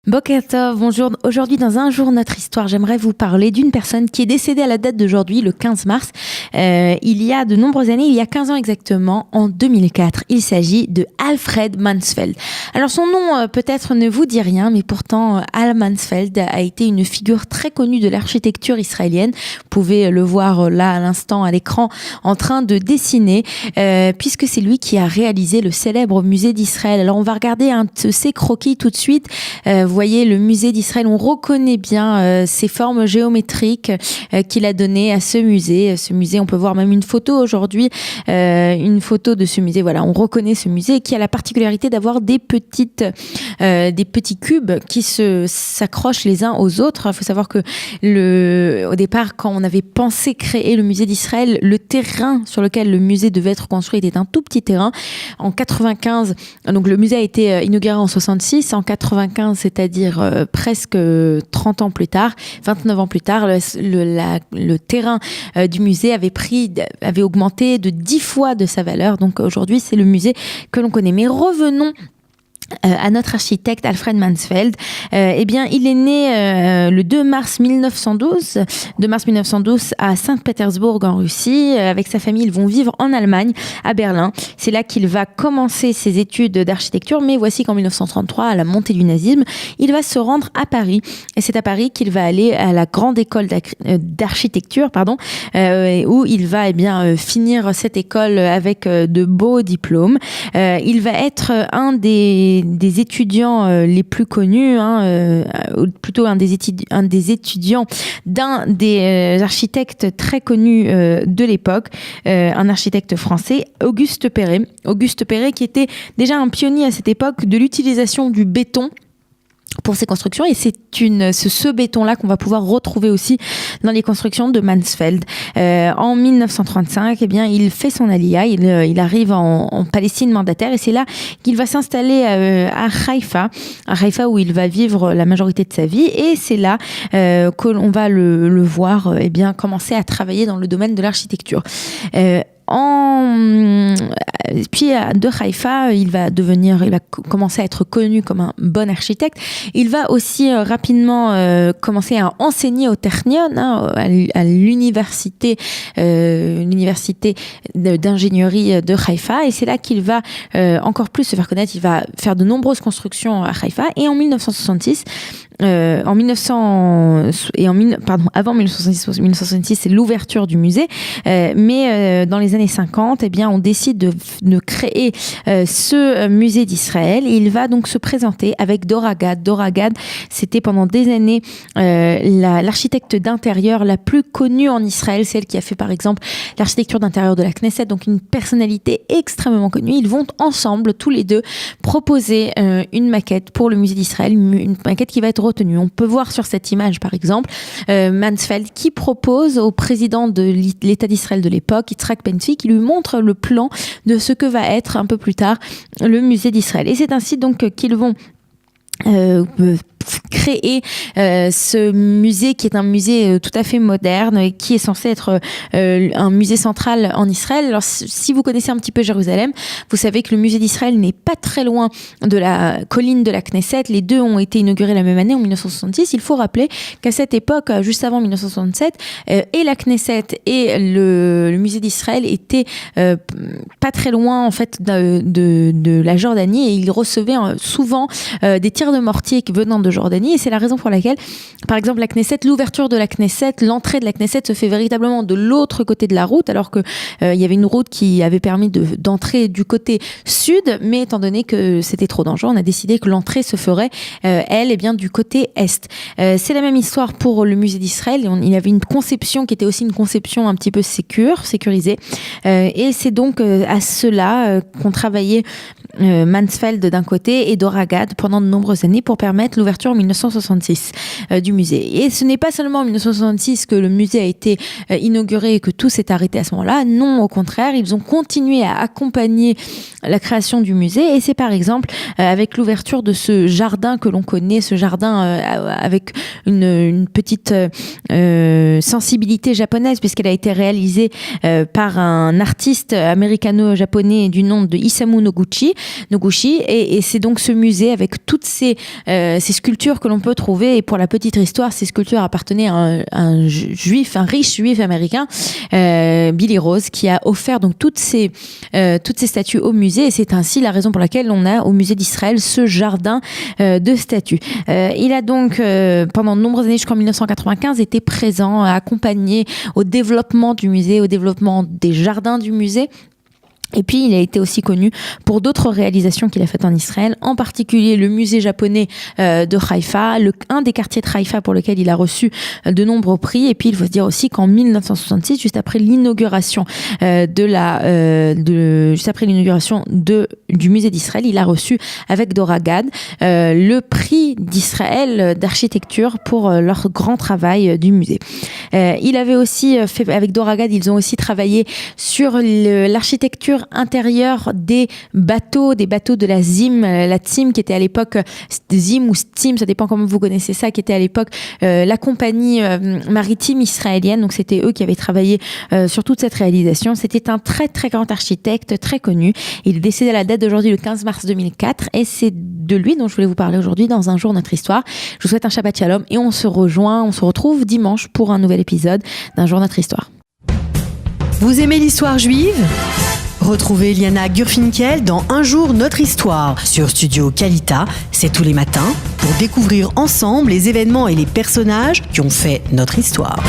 Boker Tov, bonjour. Aujourd'hui, dans Un jour notre histoire, j'aimerais vous parler d'une personne qui est décédée à la date d'aujourd'hui, le 15 mars. Il y a de nombreuses années, il y a 15 ans exactement, en 2004. Il s'agit de Alfred Mansfeld. Alors son nom peut-être ne vous dit rien, mais pourtant Al Mansfeld a été une figure très connue de l'architecture israélienne. Vous pouvez le voir là à l'instant à l'écran en train de dessiner, puisque c'est lui qui a réalisé le célèbre musée d'Israël. Alors on va regarder un de ces croquis tout de suite. Vous voyez le musée d'Israël, on reconnaît bien ces formes géométriques qu'il a données à ce musée. Ce musée, on peut voir même une photo aujourd'hui, une photo de ce musée. Voilà, on reconnaît ce musée qui a la particularité d'avoir des petits cubes qui s'accrochent les uns aux autres. Il faut savoir que au départ, quand on avait pensé créer le musée d'Israël, le terrain sur lequel le musée devait être construit était un tout petit terrain. En 95, donc le musée a été inauguré en 66. En 95, c'est-à-dire presque 30 ans plus tard, 29 ans plus tard, le terrain du musée avait augmenté de 10 fois de sa valeur. Donc aujourd'hui, c'est le musée que l'on connaît. Mais revenons à notre architecte Alfred Mansfeld. Eh bien, il est né le 2 mars 1912 à Saint-Pétersbourg en Russie. Avec sa famille, ils vont vivre en Allemagne, à Berlin. C'est là qu'il va commencer ses études d'architecture, mais voici qu'en 1933, à la montée du nazisme, il va se rendre à Paris. Et c'est à Paris qu'il va aller à la grande école d'architecture, où il va finir cette école avec de beaux diplômes. Il va être un des étudiants les plus connus, plutôt un des étudiants d'un des architectes très connus de l'époque, un architecte français, Auguste Perret. Auguste Perret qui était déjà un pionnier à cette époque de l'utilisation du béton pour ces constructions, et c'est ce béton-là qu'on va pouvoir retrouver aussi dans les constructions de Mansfeld. En 1935, il fait son aliyah, il arrive en Palestine mandataire, et c'est là qu'il va s'installer à Haïfa où il va vivre la majorité de sa vie, et c'est là que l'on va le voir commencer à travailler dans le domaine de l'architecture. Puis de Haïfa, il va commencer à être connu comme un bon architecte. Il va aussi rapidement commencer à enseigner au Technion, à l'université d'ingénierie de Haïfa, et c'est là qu'il va encore plus se faire connaître. Il va faire de nombreuses constructions à Haïfa, et en 1966, avant 1966, c'est l'ouverture du musée, mais dans les années 50, on décide de créer ce musée d'Israël, et il va donc se présenter avec Dora Gad. Dora Gad, c'était pendant des années l'architecte d'intérieur la plus connue en Israël, celle qui a fait par exemple l'architecture d'intérieur de la Knesset, donc une personnalité extrêmement connue. Ils vont ensemble, tous les deux, proposer une maquette pour le musée d'Israël, une maquette qui va être retenue. On peut voir sur cette image par exemple Mansfeld qui propose au président de l'État d'Israël de l'époque, Yitzhak Ben-Zvi, qui lui montre le plan de ce que va être un peu plus tard le musée d'Israël. Et c'est ainsi donc qu'ils vont créer ce musée qui est un musée tout à fait moderne et qui est censé être un musée central en Israël. Alors si vous connaissez un petit peu Jérusalem, vous savez que le musée d'Israël n'est pas très loin de la colline de la Knesset. Les deux ont été inaugurés la même année, en 1966. Il faut rappeler qu'à cette époque, juste avant 1967, et la Knesset et le musée d'Israël étaient pas très loin en fait de la Jordanie, et ils recevaient souvent des tirs de mortier venant de Jordanie, et c'est la raison pour laquelle, par exemple, la Knesset, l'ouverture de la Knesset, l'entrée de la Knesset se fait véritablement de l'autre côté de la route, alors que il y avait une route qui avait permis d'entrer du côté sud, mais étant donné que c'était trop dangereux, on a décidé que l'entrée se ferait, du côté est. C'est la même histoire pour le musée d'Israël. Il y avait une conception qui était aussi une conception un petit peu sécurisée, et c'est donc à cela qu'ont travaillé Mansfeld d'un côté et Dora Gad pendant de nombreuses années pour permettre l'ouverture en 1966 1966 du musée. Et ce n'est pas seulement en 1966 que le musée a été inauguré et que tout s'est arrêté à ce moment-là. Non, au contraire, ils ont continué à accompagner la création du musée. Et c'est par exemple avec l'ouverture de ce jardin que l'on connaît, ce jardin avec une petite sensibilité japonaise, puisqu'elle a été réalisée par un artiste américano-japonais du nom de Isamu Noguchi. Et c'est donc ce musée avec toutes ces sculptures que l'on peut trouver. Et pour la petite histoire, ces sculptures appartenaient à un riche juif américain, Billy Rose, qui a offert donc toutes ces statues au musée. Et c'est ainsi la raison pour laquelle on a au musée d'Israël ce jardin de statues. Il a donc pendant de nombreuses années, jusqu'en 1995, été présent, accompagné au développement du musée, au développement des jardins du musée. Et puis, il a été aussi connu pour d'autres réalisations qu'il a faites en Israël, en particulier le musée japonais de Haïfa, un des quartiers de Haïfa pour lequel il a reçu de nombreux prix. Et puis, il faut se dire aussi qu'en 1966, juste après l'inauguration du musée d'Israël, il a reçu avec Dora Gad le prix d'Israël d'architecture pour leur grand travail du musée. Il avait aussi fait, avec Dora Gad, ils ont aussi travaillé sur l'architecture intérieure des bateaux de la Tzim qui était à l'époque Zim ou Stim, ça dépend comment vous connaissez ça, qui était à l'époque la compagnie maritime israélienne. Donc c'était eux qui avaient travaillé sur toute cette réalisation. C'était un très très grand architecte, très connu. Il est décédé à la date d'aujourd'hui, le 15 mars 2004, et c'est de lui dont je voulais vous parler aujourd'hui dans Un jour notre histoire. Je vous souhaite un Shabbat Shalom et on se retrouve dimanche pour un nouvel épisode d'Un jour notre histoire. Vous aimez l'histoire juive ? Retrouvez Liana Gurfinkel dans Un jour notre histoire sur Studio Kalita, c'est tous les matins, pour découvrir ensemble les événements et les personnages qui ont fait notre histoire.